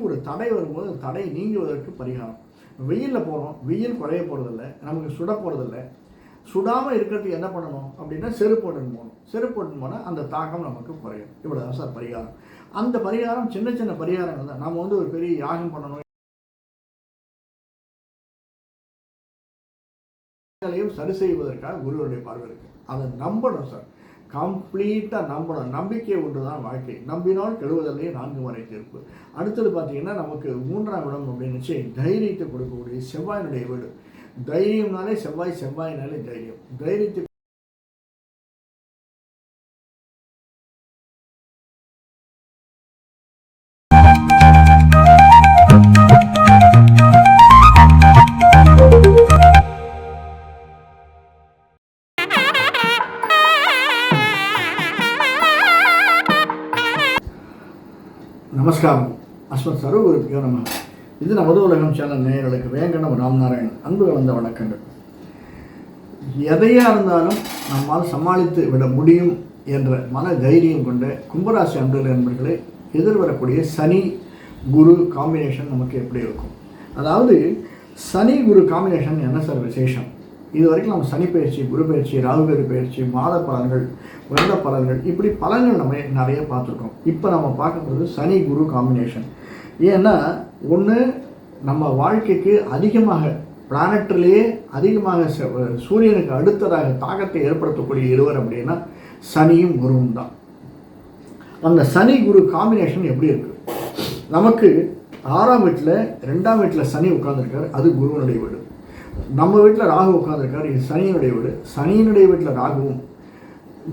ஒரு தடை வரும்போது தடை நீங்குவதற்கு பரிகாரம். வெயிலில் போகிறோம், வெயில் குறைய போகிறதில்ல, நமக்கு சுட போகிறதில்ல. சுடாமல் இருக்கிறதுக்கு என்ன பண்ணணும் அப்படின்னா செருப்பு போட்டுன்னு போகணும். செருப்பு போட்டுன்னு போனால் அந்த தாக்கம் நமக்கு குறையும். இவ்வளோ தான் சார் பரிகாரம். அந்த பரிகாரம் சின்ன சின்ன பரிகாரங்கள் தான். நம்ம ஒரு பெரிய யாகம் பண்ணணும் சரி செய்வதற்காக குருவருடைய பார்வை இருக்குது. அதை நம்பணும் சார், கம்ப்ளீட்டாக நம்பணும். நம்பிக்கை ஒன்று தான் வாழ்க்கை. நம்பினால் கெடுவதில்லையே 4 வரை தீர்ப்பு. அடுத்தது பார்த்தீங்கன்னா நமக்கு 3ஆம் இடம் அப்படின்னு தைரியத்தை கொடுக்கக்கூடிய செவ்வாயினுடைய வீடு. தைரியம்னாலே செவ்வாய், செவ்வாயினாலே தைரியம். தைரியத்தை நமஸ்காரம். அஸ்மத் சர்வகுருபியோ நம. இது நமது உலகம் சேனல் நேயர்களுக்கு வேங்கடம் ராம்நாராயணன் அன்பு கலந்த வணக்கங்கள். எதையாக இருந்தாலும் நம்மால் சமாளித்து விட முடியும் என்ற மன தைரியம் கொண்ட கும்பராசி அன்பர்கள் நண்பர்களே, எதிர்வரக்கூடிய சனி குரு காம்பினேஷன் நமக்கு எப்படி இருக்கும்? அதாவது சனி குரு காம்பினேஷன் என்ன சார் விசேஷம்? இது வரைக்கும் நம்ம சனி பயிற்சி, குரு பயிற்சி, ராகுகேது பயிற்சி, மாத பலன்கள், வருட பலன்கள், இப்படி பலன்கள் நம்ம நிறைய பார்த்துருக்கோம். இப்போ நம்ம பார்க்குறது சனி குரு காம்பினேஷன். ஏன்னா ஒன்று, நம்ம வாழ்க்கைக்கு அதிகமாக பிளானட்லேயே அதிகமாக சூரியனுக்கு அடுத்ததாக தாக்கத்தை ஏற்படுத்தக்கூடிய இருவர் அப்படின்னா சனியும் குருவும் தான். அந்த சனி குரு காம்பினேஷன் எப்படி இருக்குது? நமக்கு 6ஆம் வீட்டில் 2ஆம் வீட்டில் சனி உட்கார்ந்துருக்காரு, அது குருவனுடைய வீடு. நம்ம வீட்டில் ராகு உட்காந்துருக்காரு, இது சனியினுடைய வீடு. சனியினுடைய வீட்டில் ராகுவும்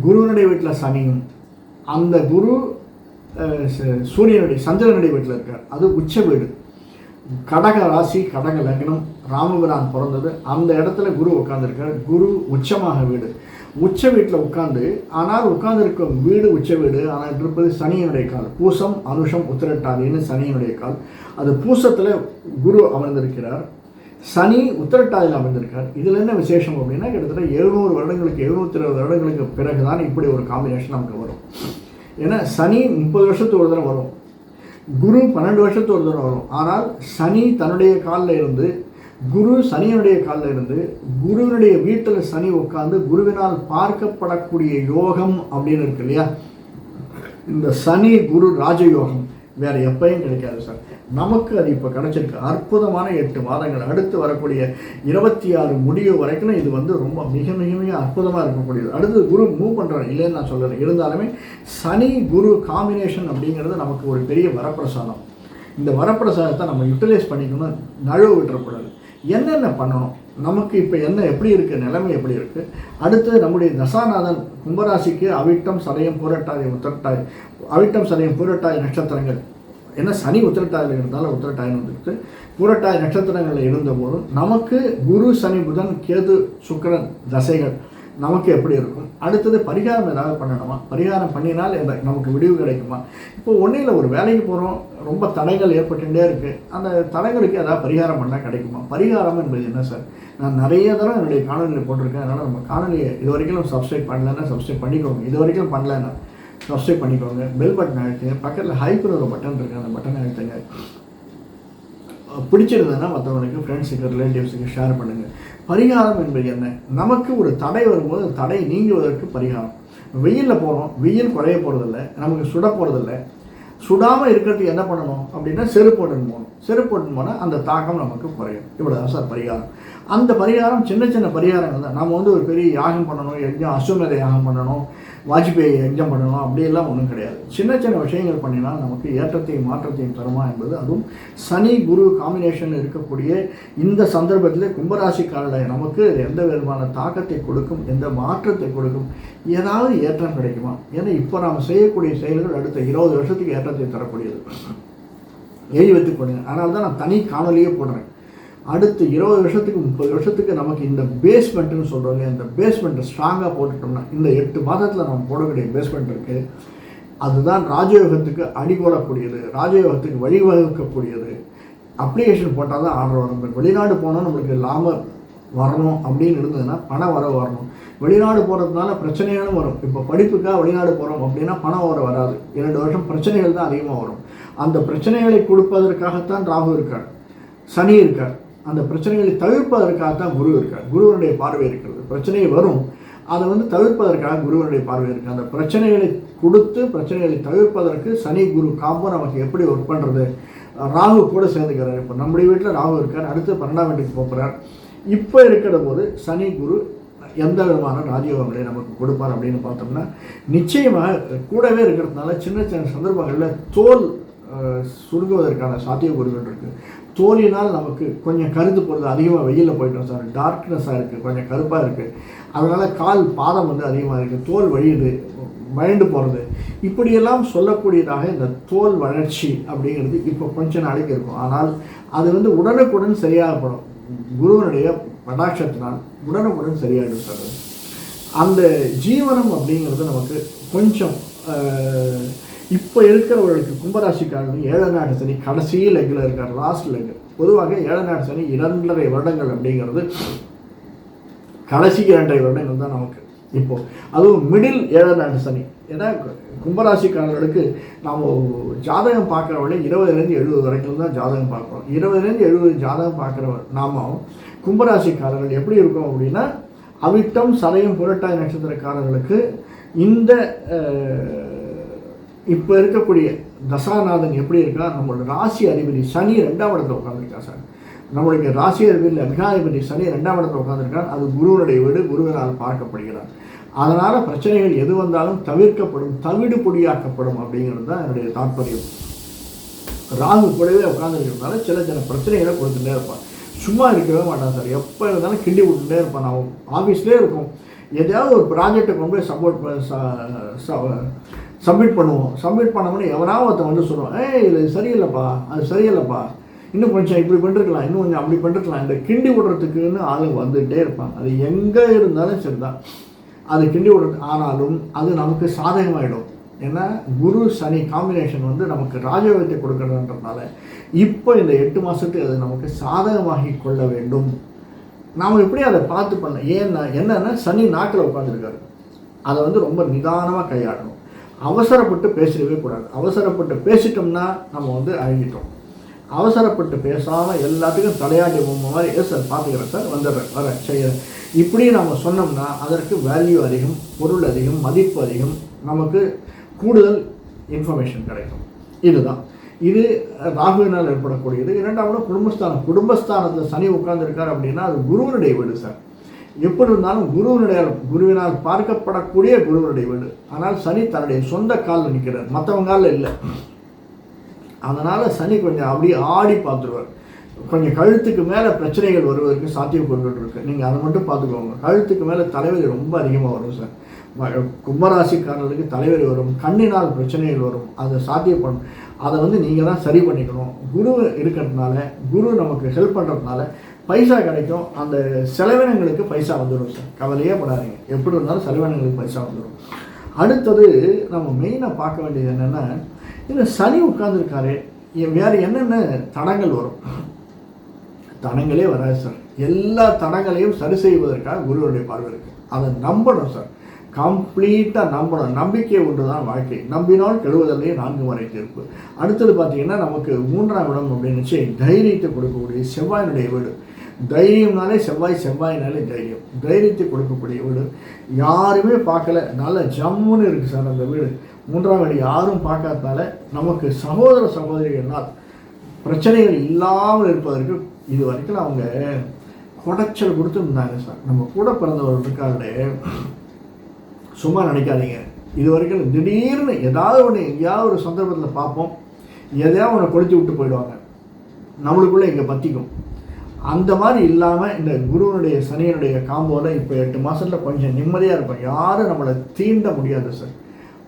குருவனுடைய வீட்டில் சனியும், அந்த குரு சூரியனுடைய சந்திரனுடைய வீட்டில் இருக்கார், அது உச்ச வீடு. கடக ராசி, கடக லக்னம், ராமபிரான் பிறந்தது அந்த இடத்துல குரு உட்காந்துருக்கார். குரு உச்சமாக வீடு. உச்ச வீட்டில் உட்காந்து, ஆனால் உட்கார்ந்துருக்கும் வீடு உச்ச வீடு, ஆனால் இருப்பது சனியினுடைய கால். பூசம், அனுஷம், உத்திரட்டாதின்னு சனியினுடைய கால். அது பூசத்தில் குரு அமர்ந்திருக்கிறார், சனி உத்திரட்டாதியில் அமைந்திருக்கார். இதில் என்ன விசேஷம் அப்படின்னா கிட்டத்தட்ட 700 வருடங்களுக்கு 720 வருடங்களுக்கு பிறகு தான் இப்படி ஒரு காம்பினேஷன் நமக்கு வரும். ஏன்னா சனி 30 வருஷத்துக்கு ஒரு தடவை வரும், குரு 12 வருஷத்துக்கு ஒரு தடவை வரும். ஆனால் சனி தன்னுடைய காலில் இருந்து, குரு சனியினுடைய காலில் இருந்து, குருவினுடைய வீட்டில் சனி உட்கார்ந்து குருவினால் பார்க்கப்படக்கூடிய யோகம் அப்படின்னு இருக்கு இல்லையா, இந்த சனி குரு ராஜயோகம் வேறு எப்பயும் கிடைக்காது சார். நமக்கு அது இப்போ கிடைச்சிருக்கு. அற்புதமான 8 மாதங்கள். அடுத்து வரக்கூடிய 26 முடிவு வரைக்கும் இது ரொம்ப மிக மிக மிக அற்புதமாக இருக்கக்கூடியது. அடுத்து குரு மூவ் பண்ணுறாரு, இல்லைன்னு நான் சொல்லலை. இருந்தாலுமே சனி குரு காம்பினேஷன் அப்படிங்கிறது நமக்கு ஒரு பெரிய வரப்பிரசாதம். இந்த வரப்பிரசாதத்தை நம்ம யூட்டிலைஸ் பண்ணிக்கணும், நழுவ விட்டுறக்கூடாது. என்னென்ன பண்ணணும், நமக்கு இப்போ எப்படி இருக்குது, நிலைமை எப்படி இருக்குது? அடுத்து நம்முடைய தசாநாதன் கும்பராசிக்கு அவிட்டம், சதயம், பூரட்டாதி, உத்திரட்டாதி, அவிட்டம், சதயம், பூரட்டாதி நட்சத்திரங்கள். ஏன்னா சனி உத்திரட்டாதியில் இருந்தாலும் உத்திரட்டாயின்னு வந்துட்டு பூரட்டாதி நட்சத்திரங்களில் இருந்தபோதும் நமக்கு குரு சனி புதன் கேது சுக்கிரன் தசைகள் நமக்கு எப்படி இருக்கும்? அடுத்தது பரிகாரம் ஏதாவது பண்ணணுமா? பரிகாரம் பண்ணினால் நமக்கு விடிவு கிடைக்குமா? இப்போ ஒன்றில் ஒரு வேலைக்கு போகிறோம், ரொம்ப தடைகள் ஏற்பட்டுகிட்டே இருக்குது, அந்த தடைகளுக்கு ஏதாவது பரிகாரம் பண்ணால் கிடைக்குமா? பரிகாரம் என்பது என்ன சார்? நான் நிறைய தடவை என்னுடைய காணொலியில் போட்டிருக்கேன். அதனால் நம்ம காணொலியை இது வரைக்கும் சப்ஸ்கிரைப் பண்ணலைன்னா சப்ஸ்கிரைப் பண்ணிக்கோங்க. இது வரைக்கும் பண்ணலைன்னா சப்ஸ்கிரைப் பண்ணிக்கோங்க. பெல் பட்டன் அழுத்துங்க. பக்கத்தில் ஹைப்னு ஒரு பட்டன் இருக்குது, அந்த பட்டனை அழுத்துங்க. பிடிச்சிருந்ததுன்னா மற்றவங்களுக்கு, ஃப்ரெண்ட்ஸுக்கு, ரிலேட்டிவ்ஸுக்கு ஷேர் பண்ணுங்கள். பரிகாரம் என்பது என்ன? நமக்கு ஒரு தடை வரும்போது தடை நீங்குவதற்கு பரிகாரம். வெயிலில் போகிறோம், வெயில் குறைய போகிறதில்ல, நமக்கு சுட போகிறதில்ல. சுடாமல் இருக்கிறதுக்கு என்ன பண்ணணும் அப்படின்னா செருப்பு போட்டுன்னு போகணும். செருப்பு போட்டுன்னு போனால் அந்த தாக்கம் நமக்கு குறையும். இவ்வளோ தான் சார் பரிகாரம். அந்த பரிகாரம் சின்ன சின்ன பரிகாரங்கள் தான். நம்ம ஒரு பெரிய யாகம் பண்ணணும், யஜ்ஞம், அஸ்வமேத யாகம் பண்ணணும், வாஜ்பேயி யஜ்ஞம் பண்ணணும், அப்படியெல்லாம் ஒன்றும் கிடையாது. சின்ன சின்ன விஷயங்கள் பண்ணினால் நமக்கு ஏற்றத்தையும் மாற்றத்தையும் தருமா என்பது, அதுவும் சனி குரு காம்பினேஷன் இருக்கக்கூடிய இந்த சந்தர்ப்பத்தில் கும்பராசிக்காரர்கள் நமக்கு எந்த விதமான தாக்கத்தை கொடுக்கும், எந்த மாற்றத்தை கொடுக்கும், ஏதாவது ஏற்றம் கிடைக்குமா? ஏன்னா இப்போ நாம் செய்யக்கூடிய செயல்கள் அடுத்த 20 வருஷத்துக்கு ஏற்றத்தை தரக்கூடியது. எழுதி வைத்து போடுங்க. அதனால தான் நான் தனி காணொலியே போடுறேன். அடுத்து 20 வருஷத்துக்கு 30 வருஷத்துக்கு நமக்கு இந்த பேஸ்மெண்ட்டுன்னு சொல்கிறாங்க, இந்த பேஸ்மெண்ட்டை ஸ்ட்ராங்காக போட்டுட்டோம்னா, இந்த 8 மாதத்தில் நம்ம போடக்கூடிய பேஸ்மெண்ட் இருக்குது, அதுதான் ராஜயோகத்துக்கு அடிகோலக்கூடியது, ராஜயோகத்துக்கு வழிவகுக்கக்கூடியது. அப்ளிகேஷன் போட்டால் தான் ஆர்டர் வரும். வெளிநாடு போனால் நம்மளுக்கு லாபம் வரணும் அப்படின்னு இருந்ததுன்னா பண வரவு வரணும். வெளிநாடு போகிறதுனால பிரச்சனைகளும் வரும். இப்போ படிப்புக்காக வெளிநாடு போகிறோம் அப்படின்னா பணம் வராது. 2 வருஷம் பிரச்சனைகள் தான் அதிகமாக வரும். அந்த பிரச்சனைகளை கொடுப்பதற்காகத்தான் ராகு இருக்கார், சனி இருக்கார். அந்த பிரச்சனைகளை தவிர்ப்பதற்காகத்தான் குரு இருக்கார். குருவனுடைய பார்வை இருக்கிறது. பிரச்சனை வரும், அதை தவிர்ப்பதற்காக குருவனுடைய பார்வை இருக்குது. அந்த பிரச்சனைகளை கொடுத்து பிரச்சனைகளை தவிர்ப்பதற்கு சனி குரு காம்போ நமக்கு எப்படி ஒர்க் பண்ணுறது. ராகு கூட சேர்ந்துக்கிறார். இப்போ நம்முடைய வீட்டில் ராகு இருக்கார், அடுத்து 12ஆம் வீட்டுக்கு போகிறார். இப்போ இருக்கிற போது சனி குரு எந்த விதமான ராஜயோகங்களை நமக்கு கொடுப்பார் அப்படின்னு பார்த்தோம்னா, நிச்சயமாக கூடவே இருக்கிறதுனால சின்ன சின்ன சந்தர்ப்பங்களில் தோல் சுருங்குவதற்கான சாத்தியக்கூறுகள் இருக்குது. தோலினால் நமக்கு கொஞ்சம் கருத்து போகிறது, அதிகமாக வெயிலில் போயிட்டோம் சார், டார்க்னஸாக இருக்குது, கொஞ்சம் கருப்பாக இருக்குது, அதனால் கால் பாதம் அதிகமாக இருக்குது, தோல் வழியுது, வயண்டு போகிறது, இப்படியெல்லாம் சொல்லக்கூடியதாக இந்த தோல் வளர்ச்சி அப்படிங்கிறது இப்போ கொஞ்ச நாளைக்கு இருக்கும். ஆனால் அது உடனுக்குடன் சரியாகப்படும். குருவனுடைய கடாட்சத்தினால் உடனுக்குடன் சரியாகிடும் சார். அந்த ஜீவனம் அப்படிங்கிறது நமக்கு கொஞ்சம் இப்போ இருக்கிறவர்களுக்கு கும்பராசிக்காரர்கள் 7 நாட்டு சனி கடைசி லெக்கில் இருக்கார், லாஸ்ட் லெக். பொதுவாக 7 நாட்டு சனி 2.5 வருடங்கள் அப்படிங்கிறது கடைசி 2.5 வருடங்கள் தான் நமக்கு. இப்போது அதுவும் மிடில் 7 நாட்டு சனி. ஏன்னா கும்பராசிக்காரர்களுக்கு நாம் ஜாதகம் பார்க்குறவங்களே 20லேருந்து 70 வரைக்கும் தான் ஜாதகம் பார்க்குறோம். 20லேருந்து 70 ஜாதகம் பார்க்குறவர் நாம கும்பராசிக்காரர்கள் எப்படி இருக்கோம் அப்படின்னா, அவிட்டம் சதயம் புரட்டாதி நட்சத்திரக்காரர்களுக்கு இந்த இப்போ இருக்கக்கூடிய தசாநாதன் எப்படி இருக்கா, நம்மளோட ராசி அதிபதி சனி 2ஆம் இடத்துல உட்காந்துருக்கா சார். நம்மளுடைய ராசி அதிபதி லக்னாதிபதி சனி 2ஆம் இடத்துல உட்காந்துருக்கார். அது குருவனுடைய வீடு, குருவினால் பார்க்கப்படுகிறார். அதனால் பிரச்சனைகள் எது வந்தாலும் தவிர்க்கப்படும், தவிடு பொடியாக்கப்படும் அப்படிங்கிறது தான் என்னுடைய தாற்பயம். ராகு கூடவே உட்காந்துருக்கிறதுனால சில சில பிரச்சனைகளை கொடுத்துட்டே இருப்பான். சும்மா இருக்கவே மாட்டான் சார். எப்போ இருந்தாலும் கிண்டி விட்டுட்டே இருப்பான். நான் ஆஃபீஸ்லேயே இருக்கும், எதையாவது ஒரு ப்ராஜெக்டை கொண்டு போய் சப்மிட் பண்ணுவோம். சப்மிட் பண்ணோம்னா எவனாவது ஒருத்தன் சொல்லுவான், இது சரியில்லைப்பா, அது சரியில்லைப்பா, இன்னும் கொஞ்சம் இப்படி பண்ணிருக்கலாம், இன்னும் கொஞ்சம் அப்படி பண்ணிருக்கலாம். இந்த கிண்டி விடுறதுக்குன்னு ஆளுங்க வந்துகிட்டே இருப்பாங்க. அது எங்கே இருந்தாலும் சரிதான், அது கிண்டி விடுறது. ஆனாலும் அது நமக்கு சாதகமாகிடும். ஏன்னா குரு சனி காம்பினேஷன் நமக்கு ராஜயோகத்தை கொடுக்கறதுன்றதுனால இப்போ இந்த 8 மாதத்துக்கு அது நமக்கு சாதகமாகி கொள்ள வேண்டும். நாம் எப்படி அதை பார்த்து பண்ண. ஏன்னா என்னென்னா சனி நாக்கில் உட்காந்துருக்காரு. அதை ரொம்ப நிதானமாக கையாடணும். அவசரப்பட்டு பேசவே கூடாது. அவசரப்பட்டு பேசிட்டோம்னா நம்ம அழுகிட்டோம். அவசரப்பட்டு பேசாமல் எல்லாத்துக்கும் தலையாட்டி பொம்மை மாதிரி, எஸ் சார் பார்த்துக்கிறேன் சார், வந்துடுறேன், வரேன், செய்கிறேன், இப்படி நம்ம சொன்னோம்னா அதற்கு வேல்யூ அதிகம், பொருள் அதிகம், மதிப்பு அதிகம், நமக்கு கூடுதல் இன்ஃபர்மேஷன் கிடைக்கும். இதுதான் இது ராகுவினால் ஏற்படக்கூடியது. 2வது குடும்பஸ்தானம். குடும்பஸ்தானத்தில் சனி உட்கார்ந்துருக்கார் அப்படின்னா அது குருவனுடைய வீடு சார். எப்படி இருந்தாலும் குருவினால் பார்க்கப்படக்கூடிய குருவனுடைய வீடு. ஆனால் சனி தன்னுடைய சொந்த காலில் நிற்கிறார், மற்றவங்க காலில் இல்லை. அதனால் சனி கொஞ்சம் அப்படியே ஆடி பார்த்துருவார். கொஞ்சம் கழுத்துக்கு மேலே பிரச்சனைகள் வருவதற்கு சாத்தியக்கூறுகள் இருக்குது. நீங்கள் அதை மட்டும் பார்த்துக்கோங்க. கழுத்துக்கு மேலே தலைவலி ரொம்ப அதிகமாக வரும் சார். கும்பராசிக்காரர்களுக்கு தலைவலி வரும், கண்ணினால் பிரச்சனைகள் வரும். அதை சாத்தியப்படும். அதை நீங்கள் தான் சரி பண்ணிக்கணும். குரு இருக்கிறதுனால, குரு நமக்கு ஹெல்ப் பண்ணுறதுனால பைசா கிடைக்கும். அந்த செலவினங்களுக்கு பைசா வந்துடும் சார். கவலையே படாதீங்க, எப்படி இருந்தாலும் செலவினங்களுக்கு பைசா வந்துடும். அடுத்தது நம்ம மெயினாக பார்க்க வேண்டியது என்னென்னா, இந்த சனி உட்கார்ந்துருக்காரு, வேறு என்னென்ன தடங்கள் வரும். தடங்களே வராது சார். எல்லா தடங்களையும் சரி செய்வதற்காக குருவுடைய பார்வை இருக்குது. அதை நம்பணும் சார். கம்ப்ளீட்டாக நம்பணும். நம்பிக்கை ஒன்று தான் வாழ்க்கை. நம்பினால் கெடுவதில்லையே 4 முறை தீர்ப்பு. அடுத்தது பார்த்தீங்கன்னா நமக்கு 3ஆம் இடம் அப்படின்னு தைரியத்தை கொடுக்கக்கூடிய செவ்வாயினுடைய வீடு. தைரியம்னாலே செவ்வாயினாலே தைரியம், தைரியத்தை கொடுக்கக்கூடிய வீடு. யாருமே பார்க்கல, நல்ல ஜம்முன்னு இருக்குது சார் அந்த வீடு. 3ஆம் வீடு யாரும் பார்க்காதனால நமக்கு சகோதர சகோதரிகள்னால் பிரச்சனைகள் இல்லாமல் இருப்பதற்கு இது வரைக்கும் அவங்க குடைச்சல் கொடுத்துருந்தாங்க சார். நம்ம கூட பிறந்தவர்கள் இருக்காங்களே, சும்மா நினைக்காதீங்க. இது வரைக்கும் திடீர்னு ஏதாவது ஒன்று எங்கேயாவது ஒரு சந்தர்ப்பத்தில் பார்ப்போம், எதையாவது ஒன்று கொளுத்தி விட்டு போயிடுவாங்க, நம்மளுக்குள்ளே இங்கே பற்றிக்கும். அந்த மாதிரி இல்லாமல் இந்த குருவனுடைய சனியனுடைய காம்போவில் இப்போ 8 மாதத்தில் கொஞ்சம் நிம்மதியாக இருப்போம். யாரும் நம்மளை தீண்ட முடியாது சார்.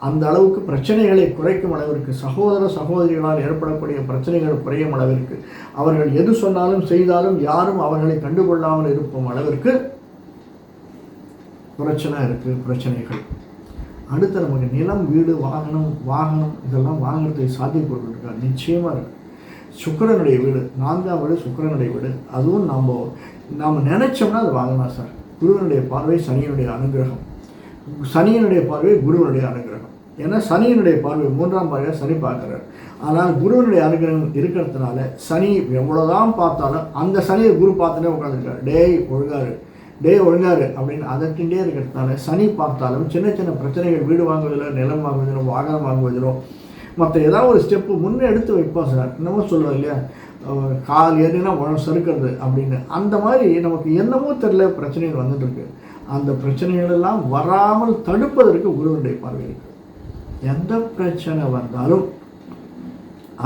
அந்த அளவுக்கு பிரச்சனைகளை குறைக்கும் அளவிற்கு, சகோதர சகோதரிகளால் ஏற்படக்கூடிய பிரச்சனைகள் குறையும் அளவிற்கு, அவர்கள் எது சொன்னாலும் செய்தாலும் யாரும் அவர்களை கண்டுகொள்ளாமல் இருக்கும் அளவிற்கு பிரச்சனைகள். அடுத்து நமக்கு நிலம், வீடு, வாகனம் இதெல்லாம் வாங்குறதுக்கு சாத்தியப்பொருள் இருக்கா? நிச்சயமாக இருக்குது. சுக்கிரனுடைய வீடு, 4ஆம் வீடு சுக்கிரனுடைய வீடு. அதுவும் நாம் நினைச்சோம்னா அது வாங்கலாம் சார். குருவனுடைய பார்வை சனியனுடைய அனுகிரகம், சனியனுடைய பார்வை குருவனுடைய அனுகிரகம். ஏன்னா சனியினுடைய பார்வை 3ஆம் பார்வையாக சனி பார்க்குறார். ஆனால் குருவினுடைய அனுகிரகம் இருக்கிறதுனால சனி எவ்வளோதான் பார்த்தாலும் அந்த சனியை குரு பார்த்துட்டே உட்காந்துருக்காரு. டே ஒழுங்காரு அப்படின்னு அதட்டிகிட்டே இருக்கிறதுனால சனி பார்த்தாலும் சின்ன சின்ன பிரச்சனைகள், வீடு வாங்குவதிலோ நிலம் வாங்குவதிலோ வாகனம் வாங்குவதிலோ மற்ற ஏதாவது ஒரு ஸ்டெப்பு முன்னே எடுத்து வைப்போம் சார். என்னமோ சொல்லுவோம் இல்லையா, கால் ஏறினா உடம்பு சறுக்கிறது அப்படின்னு. அந்த மாதிரி நமக்கு என்னமோ தெரியல பிரச்சனைகள் வந்துட்டு இருக்கு. அந்த பிரச்சனைகள் எல்லாம் வராமல் தடுப்பதற்கு குருவினுடைய பார்வை இருக்கு. எந்த பிரச்சனை வந்தாலும்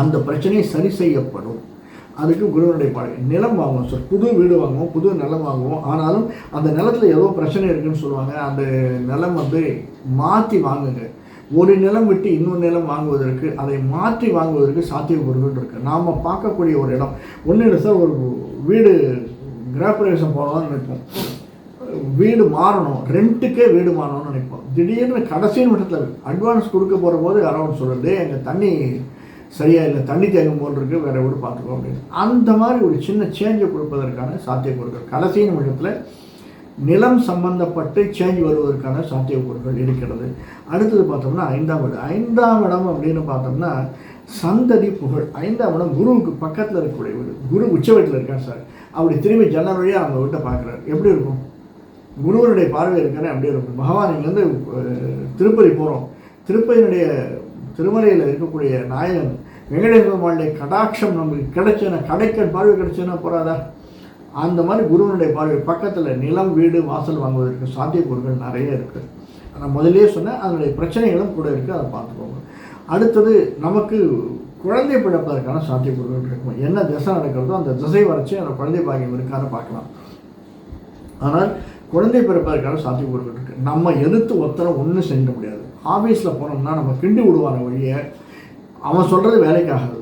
அந்த பிரச்சனை சரி செய்யப்படும். அதுக்கு குருவினுடைய பார்வை. நிலம் வாங்குவோம் சார், புது வீடு வாங்குவோம், புது நிலம் வாங்குவோம். ஆனாலும் அந்த நிலத்தில் ஏதோ பிரச்சனை இருக்குன்னு சொல்லுவாங்க. அந்த நிலம் மாற்றி வாங்குங்க. ஒரு நிலம் விட்டு இன்னொரு நிலம் வாங்குவதற்கு, அதை மாற்றி வாங்குவதற்கு சாத்தியக்கூறுகள் இருக்குது. நாம் பார்க்கக்கூடிய ஒரு இடம் ஒன்றும் இல்லை சார், ஒரு வீடு கிரகப்பிரவேசம் போகலாம்னு நினைப்போம், வீடு மாறணும், ரெண்ட்டுக்கே வீடு மாறணும்னு நினைப்போம். திடீர்னு கடைசி நிமிஷத்தில் அட்வான்ஸ் கொடுக்க போகிற போது யாராவது சொல்கிறது, எங்கள் தண்ணி சரியா இல்லை, தண்ணி தேங்கும் போல் இருக்குது, வேறு வீடு பார்த்துக்கோ அப்படின்னு. அந்த மாதிரி ஒரு சின்ன சேஞ்சை கொடுப்பதற்கான சாத்தியக்கூறுகள் கடைசி நிமிஷத்தில் நிலம் சம்பந்தப்பட்டு சேஞ்ச் வருவதற்கான சாத்தியக்கூறுகள் இருக்கிறது. அடுத்தது பார்த்தோம்னா 5ஆம் இடம். 5ஆம் இடம் அப்படின்னு பார்த்தோம்னா சந்ததி புகழ். 5ஆம் இடம் குருவுக்கு பக்கத்தில் இருக்கக்கூடிய வீடு. குரு உச்ச வீட்டில் இருக்கார் சார். அப்படி திரும்பி ஜன்னல் வழியாக அவங்க வீட்டை பார்க்குறாரு. எப்படி இருக்கும்? குருவனுடைய பார்வை இருக்கிறேன் அப்படி இருக்கும். பகவான் இங்கேருந்து திருப்பதி போகிறோம். திருமலையில் இருக்கக்கூடிய நாயகன் வெங்கடேச பெருமாளுடைய கடாட்சம் நமக்கு கிடைச்சேன்னா, கடைக்கன் பார்வை கிடைச்சேன்னா போகாதா? அந்த மாதிரி குருவனுடைய பார்வை பக்கத்தில் நிலம், வீடு, வாசல் வாங்குவதற்கு சாத்தியக்கூறுகள் நிறைய இருக்குது. நான் முதலே சொன்னேன், அதனுடைய பிரச்சனைகளும் கூட இருக்குது, அதை பார்த்துக்கோங்க. அடுத்தது நமக்கு குழந்தை பிறப்பதற்கான சாத்தியக்கூறுகள் இருக்கும். என்ன திசை நடக்கிறதோ அந்த திசை வரைச்சி அந்த குழந்தை பாக்கியம் இருக்கான்னு பார்க்கலாம். ஆனால் குழந்தை பிறப்பதற்கான சாத்தியக்கூறுகள் இருக்குது. நம்ம எதிர்த்து ஒருத்தரம் ஒன்றும் செஞ்சிட முடியாது. ஆஃபீஸில் போனோம்னா நம்ம கிண்டி விடுவான வழியை அவன் சொல்கிறது வேலைக்காகாது,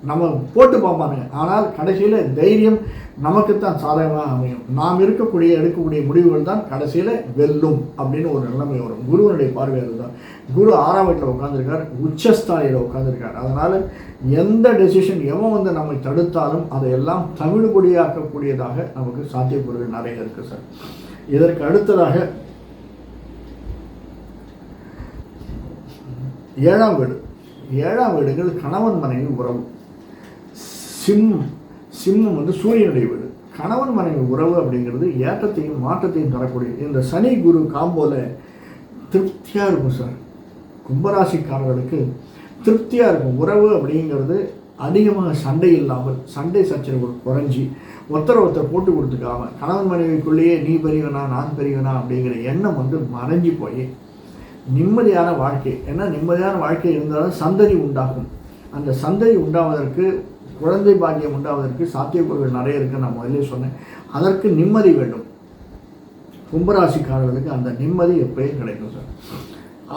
நம்ம போட்டு பார்ப்பானுங்க. ஆனால் கடைசியில் தைரியம் நமக்குத்தான் சாதகமாக அமையும். நாம் எடுக்கக்கூடிய முடிவுகள் தான் கடைசியில் வெல்லும் அப்படின்னு ஒரு நிலைமை வரும். குருவனுடைய பார்வையாளர் தான். குரு 6ஆம் வீட்டில் உட்காந்துருக்கார், உச்சஸ்தானியில் உட்காந்துருக்கார். அதனால் எந்த டெசிஷன் எவன் நம்மை தடுத்தாலும் அதையெல்லாம் தமிழ்பொடியாக்கக்கூடியதாக நமக்கு சாத்தியக்கூறுகள் நிறைய இருக்குது சார். இதற்கு அடுத்ததாக 7ஆம் வீடு. 7ஆம் வீடுகள் கணவன் மனைவி உறவு. சிம்மம் சூரியனுடைய வீடு. கணவன் மனைவி உறவு அப்படிங்கிறது ஏற்றத்தையும் மாற்றத்தையும் தரக்கூடிய இந்த சனி குரு காம்போல திருப்தியாக இருக்கும் சார். கும்பராசிக்காரர்களுக்கு திருப்தியாக இருக்கும். உறவு அப்படிங்கிறது அதிகமாக சண்டை இல்லாமல், சண்டை சச்சரவுகள் குறைஞ்சி, ஒருத்தர் போட்டு கொடுத்துக்காம, கணவன் மனைவிக்குள்ளேயே நீ பெரியவனா நான் பெரியவனா அப்படிங்கிற எண்ணம் மறைஞ்சி போய் நிம்மதியான வாழ்க்கை. ஏன்னா நிம்மதியான வாழ்க்கை இருந்தாலும் சந்ததி உண்டாகும். அந்த சந்ததி உண்டாவதற்கு, குழந்தை பாக்கியம் உண்டாவதற்கு சாத்தியக்கூறுகள் நிறைய இருக்குன்னு நான் முதலே சொன்னேன். அதற்கு நிம்மதி வேண்டும். கும்பராசிக்காரர்களுக்கு அந்த நிம்மதி எப்பயும் கிடைக்கும் சார்.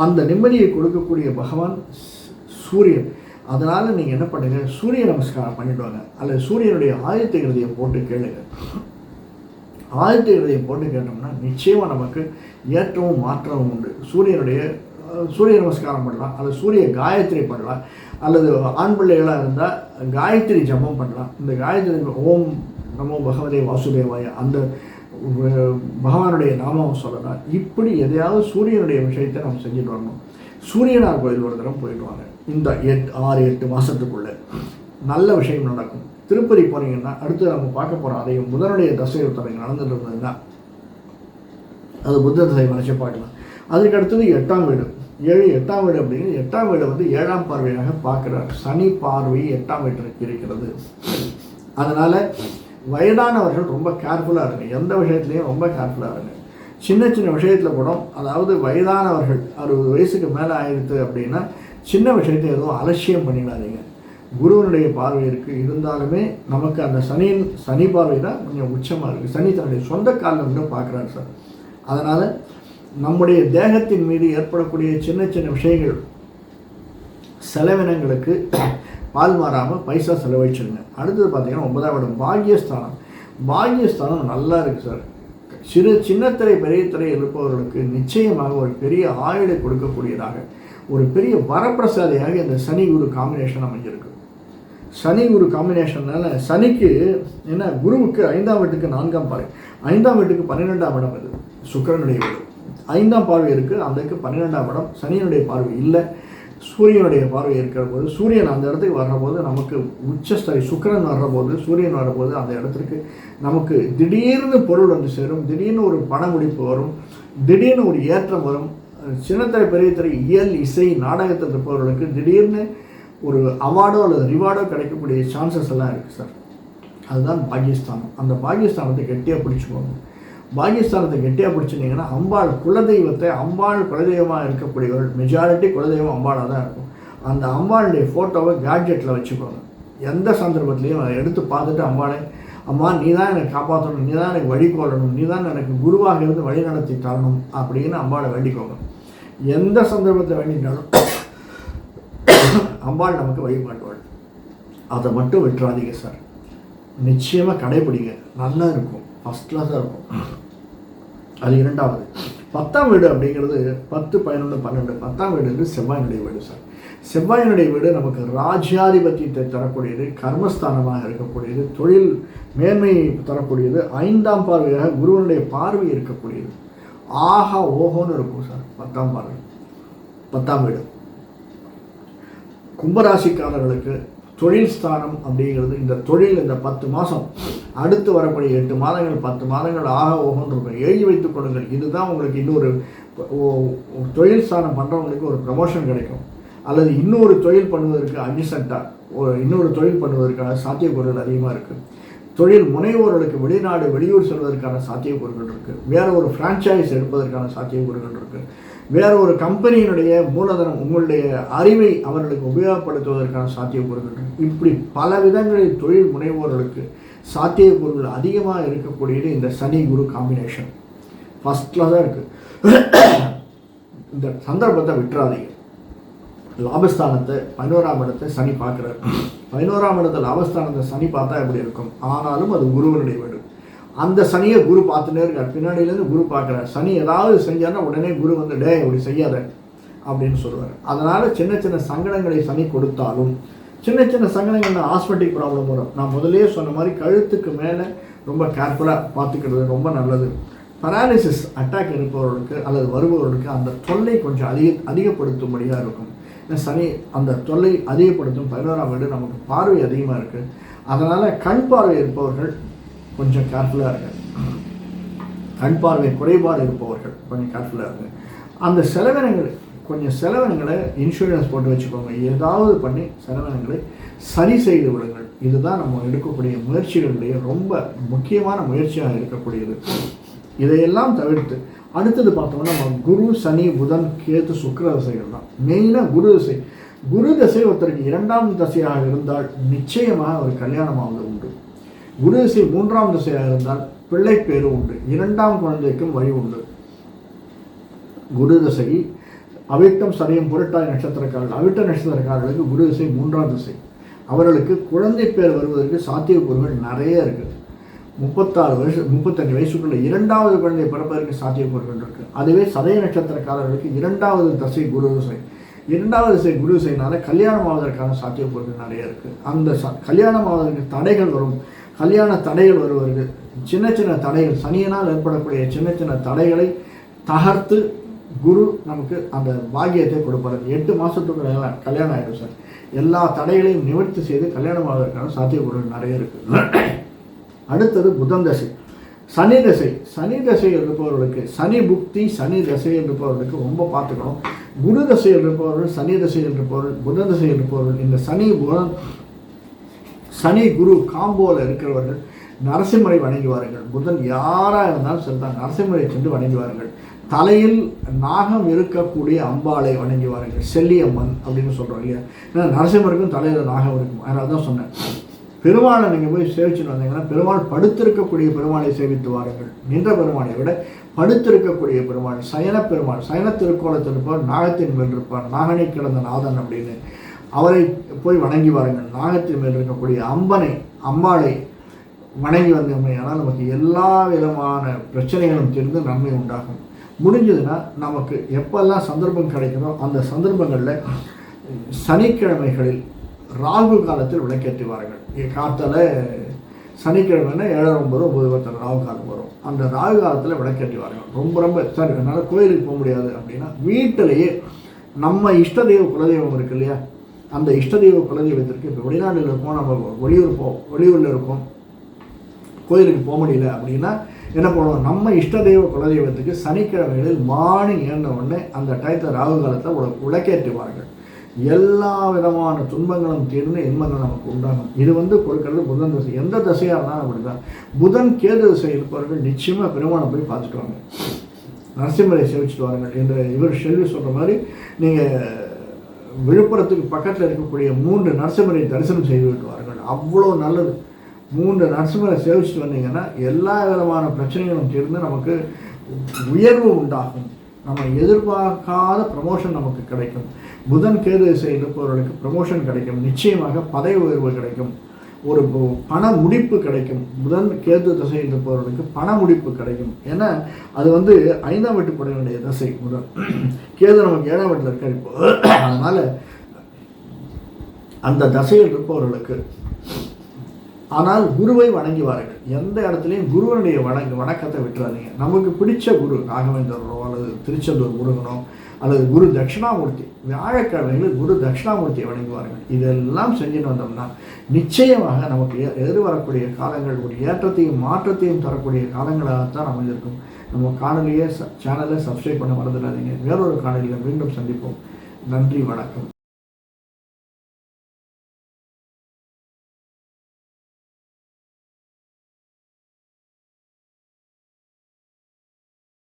அந்த நிம்மதியை கொடுக்கக்கூடிய பகவான் சூரியன். அதனால் நீங்கள் என்ன பண்ணுங்கள், சூரிய நமஸ்காரம் பண்ணிவிடுவாங்க. அல்லது சூரியனுடைய ஆதித்ய கிருதியம் போட்டு கேளுங்க. ஆதித்ய கிருதியம் போட்டு கேட்டோம்னா நிச்சயமாக நமக்கு ஏற்றமும் மாற்றமும் உண்டு. சூரிய நமஸ்காரம் பண்ணலாம், அல்லது சூரிய காயத்ரி பண்ணலாம், அல்லது ஆண் பிள்ளைகளாக இருந்தால் காயத்ரி ஜபம் பண்ணலாம். இந்த காயத்ரி ஓம் நமோ பகவதே வாசுதேவாய அந்த பகவானுடைய நாமம் சொல்லலாம். இப்படி எதையாவது சூரியனுடைய விஷயத்தை நம்ம செஞ்சுட்டு வரணும். சூரியனார் கோயில் ஒரு தரம் போயிட்டு வாங்க. இந்த 6-8 மாதத்துக்குள்ளே நல்ல விஷயம் நடக்கும். திருப்பதி போனீங்கன்னா அடுத்து நம்ம பார்க்க போகிறோம். அதையும் புதனுடைய தசை ஒருத்தரை நடந்துட்டு இருந்ததுன்னா அது புத்த தசை மறைச்சு பார்க்கலாம். அதுக்கு அடுத்தது 8ஆம் வீடு. 8ஆம் வீடு அப்படிங்கிறது 8ஆம் வீடு 7ஆம் பார்வையாக பார்க்குறார். சனி பார்வை 8ஆம் வீட்டிற்கு இருக்கிறது. அதனால் வயதானவர்கள் ரொம்ப கேர்ஃபுல்லாக இருங்க. எந்த விஷயத்துலையும் ரொம்ப கேர்ஃபுல்லாக இருங்க. சின்ன விஷயத்தில் கூட, அதாவது வயதானவர்கள் 60 வயசுக்கு மேலே ஆயிடுத்து அப்படின்னா சின்ன விஷயத்தை எதுவும் அலட்சியம் பண்ணிடாதீங்க. குருவனுடைய பார்வை இருக்குது. இருந்தாலுமே நமக்கு அந்த சனி பார்வை தான் கொஞ்சம் உச்சமாக இருக்குது. சனி தன்னுடைய சொந்த காலில் பார்க்குறாரு சார். அதனால் நம்முடைய தேகத்தின் மீது ஏற்படக்கூடிய சின்ன விஷயங்கள், செலவினங்களுக்கு பால் மாறாமல் பைசா செலவழிச்சிருங்க. அடுத்தது பார்த்தீங்கன்னா 9ஆம் இடம் பாக்யஸ்தானம். பாக்யஸ்தானம் நல்லா இருக்குது சார். சின்னத்திரை பெரிய திரை இருப்பவர்களுக்கு நிச்சயமாக ஒரு பெரிய ஆயுளை கொடுக்கக்கூடியதாக, ஒரு பெரிய வரப்பிரசாதியாக இந்த சனி குரு காம்பினேஷன் அமைஞ்சிருக்கு. சனி குரு காம்பினேஷன்னால சனிக்கு குருவுக்கு 5ஆம் வீட்டுக்கு 4ஆம் பார்வை, 5ஆம் வீட்டுக்கு 12ஆம் இடம் இது சுக்கிரனுடைய வீடு. 5ஆம் பார்வை இருக்குது, அதுக்கு 12ஆம் இடம். சனியினுடைய பார்வை இல்லை, சூரியனுடைய பார்வை இருக்கிற போது சூரியன் அந்த இடத்துக்கு வர்றபோது நமக்கு உச்சஸ்தரை சுக்கிரன் வர்றபோது சூரியன் வர்றபோது அந்த இடத்துக்கு நமக்கு திடீர்னு பொருள் வந்து சேரும், திடீர்னு ஒரு பண முடிப்பு வரும், திடீர்னு ஒரு ஏற்றம் வரும். சின்னத்திரை பெரிய திரை இயல் இசை நாடகத்தில் இருப்பவர்களுக்கு திடீர்னு ஒரு அவார்டோ அல்லது ரிவார்டோ கிடைக்கக்கூடிய சான்சஸ் எல்லாம் இருக்குது சார். அதுதான் பாகிஸ்தானம். அந்த பாகிஸ்தானத்தை கெட்டியாக பிடிச்சிக்கோங்க. பாகிஸ்தானத்தை கெட்டியாக பிடிச்சிட்டிங்கன்னா அம்பாள் குலதெய்வத்தை, அம்பாள் குலதெய்வமாக இருக்கக்கூடியவர்கள் மெஜாரிட்டி குலதெய்வம் அம்பாளாக தான் இருக்கும். அந்த அம்பாளுடைய ஃபோட்டோவை கேட்ஜெட்டில் வச்சுக்கோங்க. எந்த சந்தர்ப்பத்திலையும் அதை எடுத்து பார்த்துட்டு அம்பாளை, அம்மா நீ தான் எனக்கு காப்பாற்றணும், நீ தான் எனக்கு வழிகோலணும், நீ தான் எனக்கு குருவாக இருந்து வழி நடத்தி தரணும் அப்படின்னு அம்பாளை வேண்டிக்கோங்க. எந்த சந்தர்ப்பத்தை வேண்டினாலும் அம்பாள் நமக்கு வழிபாட்டுவாள். அதை மட்டும் விட்டுறாதீங்க சார். நிச்சயமாக கடைபிடிங்க, நல்லா இருக்கும், ஃபஸ்ட் கிளாஸாக இருக்கும். அது 2வது. 10ஆம் வீடு அப்படிங்கிறது 10, 11, 12. 10ஆம் வீடு வந்து செவ்வாயினுடைய வீடு சார். செவ்வாயினுடைய வீடு நமக்கு ராஜ்யாதிபத்தியத்தை தரக்கூடியது, கர்மஸ்தானமாக இருக்கக்கூடியது, தொழில் மேன்மையை தரக்கூடியது, 5ஆம் பார்வையாக குருவனுடைய பார்வை இருக்கக்கூடியது. ஆஹா ஓஹோன்னு இருக்கும் சார் 10ஆம் பார்வை. 10ஆம் வீடு கும்பராசிக்காரர்களுக்கு தொழில் ஸ்தானம் அப்படிங்கிறது, இந்த தொழில் இந்த 10 மாதம் அடுத்து வரக்கூடிய 8 மாதங்கள் 10 மாதங்கள் ஆக ஓகோன்னு இருக்கும். எழுதி வைத்துக் கொள்ளுங்கள். இதுதான் உங்களுக்கு இன்னொரு தொழில் ஸ்தானம் பண்ணுறவங்களுக்கு ஒரு ப்ரமோஷன் கிடைக்கும், அல்லது இன்னொரு தொழில் பண்ணுவதற்கு அட்ஜசண்ட்டாக இன்னொரு தொழில் பண்ணுவதற்கான சாத்தியக்கூறுகள் அதிகமாக இருக்குது. தொழில் முனைவோர்களுக்கு வெளிநாடு வெளியூர் செல்வதற்கான சாத்தியக்கூறுகள் இருக்குது. வேறு ஒரு ஃப்ரான்ச்சைஸ் எடுப்பதற்கான சாத்தியக்கூறுகள் இருக்குது. வேறு ஒரு கம்பெனியினுடைய மூலதனம், உங்களுடைய அறிவை அவர்களுக்கு உபயோகப்படுத்துவதற்கான சாத்தியக்கூறுகள் இருக்குது. இப்படி பல விதங்களில் தொழில் முனைவோர்களுக்கு சாத்தியக்கூறுகள் அதிகமாக இருக்கக்கூடியது இந்த சனி குரு காம்பினேஷன். ஃபஸ்ட் கிளாஸாக இருக்குது. இந்த சந்தர்ப்பத்தை விட்டுறாதீங்க. லாபஸ்தானத்தை 11ஆம் இடத்தை சனி பார்க்குறாரு. 11ஆம் இடத்தை லாபஸ்தானத்தை சனி பார்த்தா எப்படி இருக்கும்? ஆனாலும் அது குருவனுடைய வீடு. அந்த சனியை குரு பார்த்துட்டே இருக்கார். பின்னாடியிலேருந்து குரு பார்க்குறார். சனி ஏதாவது செஞ்சார்னா உடனே குரு வந்து டே இப்படி செய்யாத அப்படின்னு சொல்லுவார். அதனால் சின்ன சின்ன சங்கடங்களை சனி கொடுத்தாலும், சின்ன சின்ன சங்கடங்கள் ஆஸ்மெட்டிக் ப்ராப்ளம் வரும். நான் முதலே சொன்ன மாதிரி கழுத்துக்கு மேலே ரொம்ப கேர்ஃபுல்லாக பார்த்துக்கிறது ரொம்ப நல்லது. பராலிசிஸ் அட்டாக் இருப்பவர்களுக்கு அல்லது வருபவர்களுக்கு அந்த தொல்லை கொஞ்சம் அதிகப்படுத்தும்படியாக இருக்கும். சனி அந்த தொல்லை அதிகப்படுத்தும். 11ஆம் வீடு நமக்கு பார்வை அதிகமாக இருக்குது. அதனால் கண் பார்வை இருப்பவர்கள் கொஞ்சம் கேர்ஃபுல்லாக இருங்க. கண் பார்வை குறைபாடு இருப்பவர்கள் கொஞ்சம் கேர்ஃபுல்லாக இருங்க. அந்த செலவினங்களை இன்சூரன்ஸ் போட்டு வச்சுக்கோங்க. ஏதாவது பண்ணி செலவினங்களை சரி செய்து விடுங்கள். இதுதான் நம்ம எடுக்கக்கூடிய முயற்சிகளுடைய ரொம்ப முக்கியமான முயற்சியாக இருக்கக்கூடியது. இதையெல்லாம் தவிர்த்து அடுத்தது பார்த்தோம்னா நம்ம குரு சனி புதன் கேது சுக்கிர தசைகள் தான் மெயினாக. குரு தசை, குரு தசை ஒருத்தருக்கு 2ஆம் தசையாக இருந்தால் நிச்சயமாக ஒரு கல்யாணமாவது உண்டு. குரு தசை 3ஆம் தசையாக இருந்தால் பிள்ளை பேரு உண்டு, 2ஆம் குழந்தைக்கும் வழி உண்டு. குரு தசை அவிட்டம் சதயம் புரட்டாதி நட்சத்திரக்காரர்கள், அவிட்ட நட்சத்திரக்காரர்களுக்கு குரு தசை 3ஆம் தசை. அவர்களுக்கு குழந்தை பேர் வருவதற்கு சாத்தியக்கூறுகள் நிறைய இருக்குது. 36 வயசு 35 வயசுக்குள்ள 2வது குழந்தை பிறப்பதற்கு சாத்தியக்கூறுகள் இருக்குது. அதுவே சதய நட்சத்திரக்காரர்களுக்கு 2வது தசை குரு தசை. 2வது தசை குரு தசைனால கல்யாணம் ஆவதற்கான சாத்தியக்கூறுகள் நிறைய இருக்குது. அந்த கல்யாணம் ஆவதற்கு தடைகள் வரும். கல்யாண தடைகள் வருவதற்கு சின்ன சின்ன தடைகள், சனியினால் ஏற்படக்கூடிய சின்ன சின்ன தடைகளை தகர்த்து குரு நமக்கு அந்த பாக்கியத்தை கொடுப்பாரு. 8 மாதத்துக்கு கல்யாணம் ஆகிடும் சார். எல்லா தடைகளையும் நிவர்த்தி செய்து கல்யாணம் ஆவதற்கான சாத்தியக்கூறுகள் நிறைய இருக்குது. அடுத்தது புதன் தசை, சனி தசை. சனி தசை இருப்பவர்களுக்கு, சனி புக்தி சனி தசை இருப்பவர்களுக்கு ரொம்ப பார்த்துக்கணும். குரு தசையில் இருப்பவர்கள், சனி தசையில் இருப்பவர்கள், புதன் தசையில் இருப்பவர்கள், இந்த சனி புதன் சனி குரு காம்போவில் இருக்கிறவர்கள் நரசிம்மரை வணங்கி வாருங்கள். புதன் யாராக இருந்தாலும் சரிதான், நரசிம்மரை சென்று வணங்கி வாருங்கள். தலையில் நாகம் இருக்கக்கூடிய அம்பாளை வணங்கி வாருங்கள். செல்லியம்மன் அப்படின்னு சொல்கிறோம் இல்லையா? ஏன்னா நரசிம்மருக்கும் தலையில் நாகம் இருக்கும். அதனால தான் சொன்னேன். பெருமாளை நீங்கள் போய் சேவிச்சுட்டு வந்தீங்கன்னா பெருமாள் படுத்திருக்கக்கூடிய பெருமாளை சேவித்து வாருங்கள். நின்ற பெருமாளை விட படுத்திருக்கக்கூடிய பெருமாள், சயன பெருமாள், சயன திருக்கோலத்தில் இருப்பார், நாகத்தின் மேல் இருப்பார், நாகனை கிடந்த நாதன் அப்படின்னு அவரை போய் வணங்கி வாருங்கள். நாகத்தின் மேல் இருக்கக்கூடிய அம்பாளை வணங்கி வந்தோம்னா நமக்கு எல்லா விதமான பிரச்சனைகளும் தெரிந்து நன்மை உண்டாகும். முடிஞ்சதுன்னா நமக்கு எப்பெல்லாம் சந்தர்ப்பம் கிடைக்கிறதோ அந்த சந்தர்ப்பங்களில் சனிக்கிழமைகளில் ராகு காலத்தில் விளக்கேற்றி வாருங்கள். காத்தால சனிக்கிழமைனா 7:09 9:10 ராகு காலம் வரும். அந்த ராகு காலத்தில் விளக்கேற்றி வாருங்கள். ரொம்ப ரொம்ப சரி. என்னால் கோயிலுக்கு போக முடியாது அப்படின்னா வீட்டிலேயே நம்ம இஷ்ட தெய்வ குலதெய்வம் இருக்கு இல்லையா, அந்த இஷ்ட தெய்வ குலதெய்வத்திற்கு இப்போ வெளிநாட்டில் இருக்கோம், நம்ம வெளியூரில் இருக்கோம், கோயிலுக்கு போக முடியல அப்படின்னா என்ன பண்ணுவோம், நம்ம இஷ்ட தெய்வ குலதெய்வத்துக்கு சனிக்கிழமைகளில் மார்னிங் ஏறின உடனே அந்த டயத்தில் ராகு காலத்தில் விளக்கேற்றுவார்கள். எல்லா விதமான துன்பங்களும் தீர்ந்து இன்பங்கள் நமக்கு உண்டாகும். இது கொடுக்கறது புதன் தசை. எந்த தசையாக இருந்தாலும் அப்படி தான். புதன் கேது தசை இருப்பவர்கள் நிச்சயமாக பெருமானை போய் பார்த்துட்டு வாங்க, நரசிம்மரை சேவிச்சுட்டு வாருங்கள் என்று இவர் செல்வி சொல்கிற மாதிரி நீங்கள் விழுப்புரத்துக்கு பக்கத்தில் இருக்கக்கூடிய 3 நரசிம்மரை தரிசனம் செய்து விட்டு வாருங்கள். அவ்வளோ நல்லது. 3 நரசிம்மரை சேவிச்சுட்டு வந்தீங்கன்னா எல்லா விதமான பிரச்சனைகளும் தீர்ந்து நமக்கு உயர்வு உண்டாகும். நம்ம எதிர்பார்க்காத ப்ரமோஷன் நமக்கு கிடைக்கும். புதன் கேது திசை இருப்பவர்களுக்கு ப்ரமோஷன் கிடைக்கும், நிச்சயமாக பதவி உயர்வு கிடைக்கும், ஒரு பண முடிப்பு கிடைக்கும். புதன் கேது திசை இருப்பவர்களுக்கு பண முடிப்பு கிடைக்கும். ஏன்னா அது 5ஆம் வீட்டு பட வேண்டிய தசை. புதன் கேது நமக்கு 7ஆம் வீட்டில் இருக்கார் இப்போ. அதனால் அந்த தசையில் இருப்பவர்களுக்கு ஆனால் குருவை வணங்கி வாருங்கள். எந்த இடத்துலையும் குருவனுடைய வணக்கத்தை விட்டுறாதீங்க. நமக்கு பிடிச்ச குரு ராகவேந்திரனோ அல்லது திருச்செந்தூர் முருகனோ அல்லது குரு தட்சிணாமூர்த்தி, வியாழக்கிழமைகளில் குரு தட்சிணாமூர்த்தியை வணங்குவார்கள். இதெல்லாம் செஞ்சுட்டு வந்தோம்னா நிச்சயமாக நமக்கு எதிர்வரக்கூடிய காலங்கள் ஒரு ஏற்றத்தையும் மாற்றத்தையும் தரக்கூடிய காலங்களாகத்தான் அமைந்திருக்கும். நம்ம சேனலை சப்ஸ்கிரைப் பண்ண மறந்துடாதீங்க. வேறொரு காணொலியில் மீண்டும் சந்திப்போம். நன்றி, வணக்கம்.